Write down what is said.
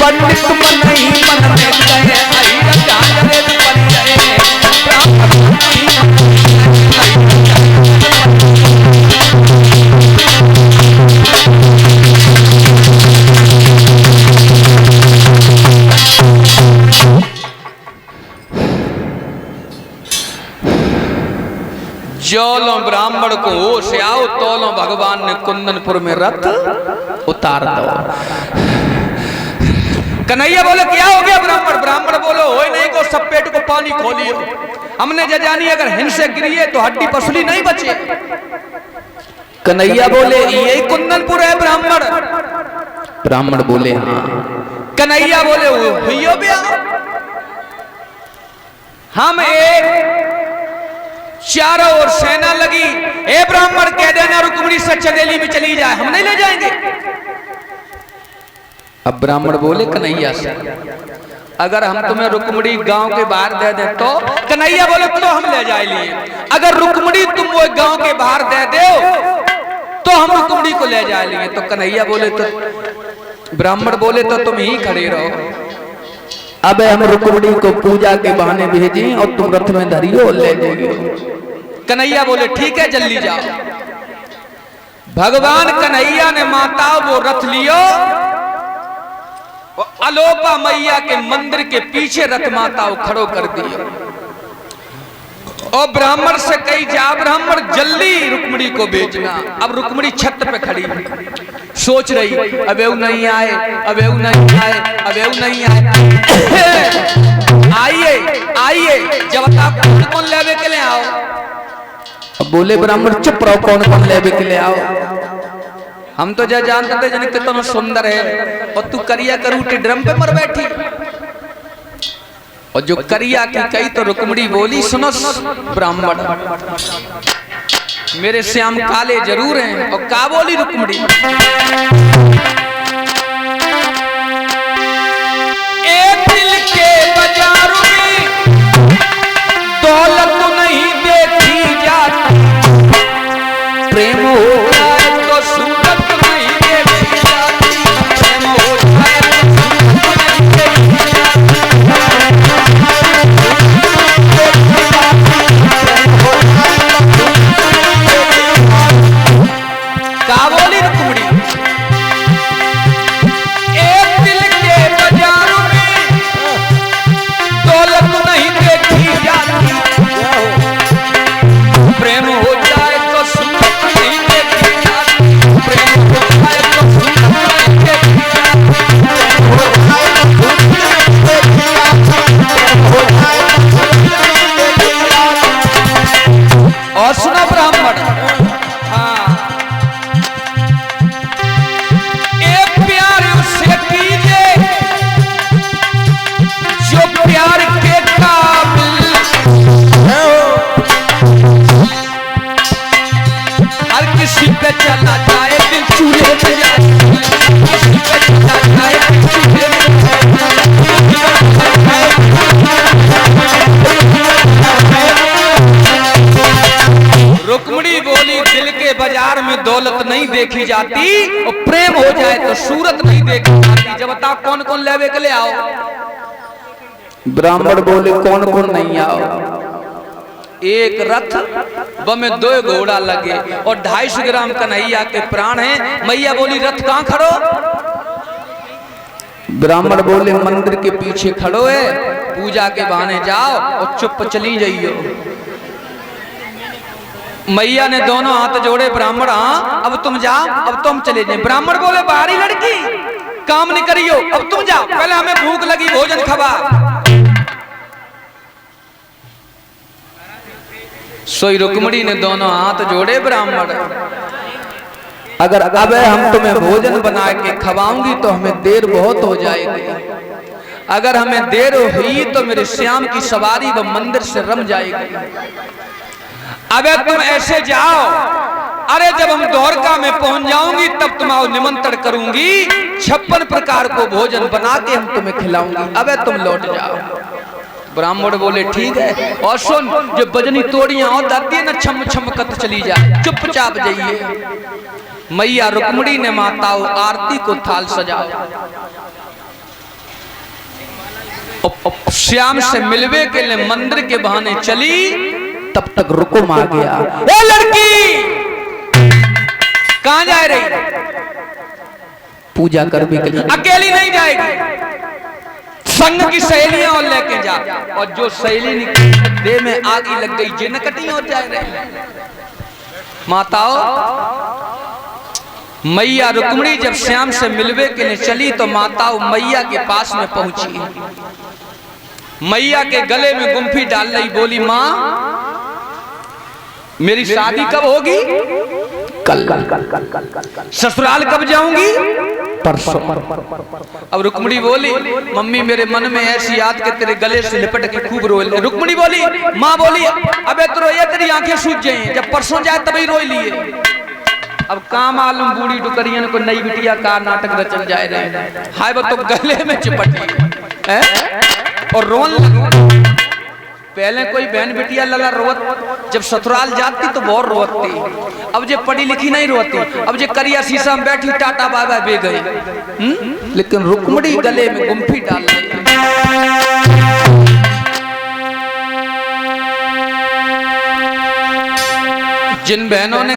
पंडित मन नहीं मन में गए जोलो ब्राह्मण को होश आओ तोलो भगवान ने कुंदनपुर में रथ उतार दो। कन्हैया बोले क्या हो गया ब्राह्मण? ब्राह्मण बोलो हो नहीं को सब पेट को पानी खोलियो, हमने जानी अगर हिंसे गिरिए तो हड्डी पसली नहीं बचे। कन्हैया बोले यही कुंदनपुर है ब्राह्मण? ब्राह्मण बोले हाँ। कन्हैया बोले हुइयो ब्याह, हम एक चारों ओर सेना लगी, ए ब्राह्मण कह देना रुक्मिणी से चंदेली में चली जाए, हम नहीं ले जाएंगे। अब ब्राह्मण बोले कन्हैया से अगर हम तुम्हें रुक्मिणी गांव के बाहर दे दे तो? कन्हैया बोले तो हम ले जाए लिए, अगर रुक्मिणी तुम वो गांव के बाहर दे दो तो हम रुक्मिणी को ले जाए लिए। तो कन्हैया बोले तो ब्राह्मण बोले तो तुम ही खड़े रहो, अब हम रुक्मिणी को पूजा के बहाने भेजें और तुम रथ में धरियो ले जाइयो। कन्हैया बोले ठीक है जल्दी जाओ। भगवान कन्हैया ने माता वो रथ लियो, अलोपा मैया के मंदिर के पीछे रथ माता को खड़ो कर दियो और ब्राह्मण से कही जा ब्राह्मण जल्दी रुक्मिणी को भेजना। अब रुक्मिणी छत पे खड़ी सोच रही अब वो नहीं आए, अब वो नहीं आए, अब वो नहीं आए। आइए आइए जब आप कौन लेवे के लिए आओ? अब बोले ब्राह्मण चुप रहो, कौन कौन लेवे के लिए आओ? हम तो जा जानते थे जन कितना सुंदर है और तू करिया करूटी ड्रम पे मर बैठी। और जो करिया की कही तो रुक्मिणी बोली सुनो ब्राह्मण मेरे श्याम काले जरूर हैं। और का बोली रुक्मिणी? एक दिल के बाजारों में दौलत नहीं देखी जाती, प्रेम हो जाए तो सूरत नहीं देखी जाती, प्रेम हो जाए तो सूरत नहीं देखी जाती। का बोली रुक्मिणी? एक दिल के बाजारों में दौलत नहीं देखी जाती, प्रेम हो जाए तो सूरत नहीं देखी जाती, प्रेम हो जाए तो सूरत नहीं देखी जाती, प्रेम हो जाए तो सूरत नहीं देखी जाती, प्रेम हो जाए तो सूरत नहीं देखी जाती। और सुना ब्राह्मण, हाँ एक प्यार उसे कीजिए जो प्यार के काबिल है, हर किसी पे चला जाए दिल चूल्हे पे जाए, किसी पे चला जाए दिल चूल्हे पे रुक्मिणी बोली दिल के बाजार में दौलत नहीं देखी जाती और प्रेम हो जाए तो सूरत नहीं देखी जाती। जब बताओ कौन कौन लेवे के लिए आओ? ब्राह्मण बोले कौन कौन नहीं आओ? एक रथ में 2 घोड़ा लगे और 250 ग्राम कन्हैया के प्राण हैं। मैया बोली रथ कहां खड़ो? ब्राह्मण बोले मंदिर के पीछे खड़ो है, पूजा के बहाने जाओ और चुप चली जाइयो। मैया ने दोनों हाथ जोड़े, ब्राह्मण हाँ अब तुम जाओ, अब तुम चले जाए। ब्राह्मण बोले बाहरी लड़की काम नहीं करियो, अब तुम जाओ, पहले हमें भूख लगी भोजन खबा। सोई रुक्मिणी ने दोनों हाथ जोड़े, ब्राह्मण अगर अब हम तुम्हें भोजन बना के खवाऊंगी तो हमें देर बहुत हो जाएगी, अगर हमें देर हुई तो मेरे श्याम की सवारी व मंदिर से रम जाएगी। अबे तुम ऐसे जाओ, अरे जब हम द्वारका में पहुंच जाऊंगी तब तुम्हारा निमंत्रण करूंगी, 56 प्रकार को भोजन बना के हम तुम्हें खिलाऊंगी, अबे तुम लौट जाओ। ब्राह्मण बोले ठीक है। और सुन, जो बजनी तोड़ियां और दाती है ना छम छमकत चली जाए, चुपचाप जाइए। मैया रुक्मणी ने माताओं आरती को थाल सजाओ। श्याम से मिलवे के लिए मंदिर के बहाने चली, तब तक रुकुम आ गया। ए लड़की कहां जा रही? पूजा कर भी अकेली नहीं जाएगी, संग की सहेलियां और लेके जा। और जो सहेली देह में आगी लग गई, जिन कटी हो जाए रहे। माताओं, मैया रुक्मणी जब श्याम से मिलवे के लिए चली तो माताओं मैया के पास में पहुंची। मैया के गले में गुम्फी डाल रही, बोली माँ मेरी शादी कब होगी? कल। ससुराल कब जाऊंगी? परसों। अब रुक्मणी बोली मम्मी मेरे मन में ऐसी याद के तेरे गले से लिपट के खूब रोए। रुक्मणी बोली, माँ बोली अबे तो रोया तेरी आंखें सूझ जाएं, जब परसों जाए तभी रोई लिए। अब काम मालूम बूढ़ी डुकरियन को नई बिटिया का नाटक रचन जाए रहे। हाय वो तो गले में चिपटी है और रोन लगी। पहले कोई बहन बिटिया लला रोत, जब ससुराल जाती तो बहुत रोती। अब जे पढ़ी लिखी नहीं रोती, अब जे करिया शीशा में बैठी टाटा बाबा बे गई। लेकिन रुक्मणी गले में गुम्फी डाल रही। जिन बहनों ने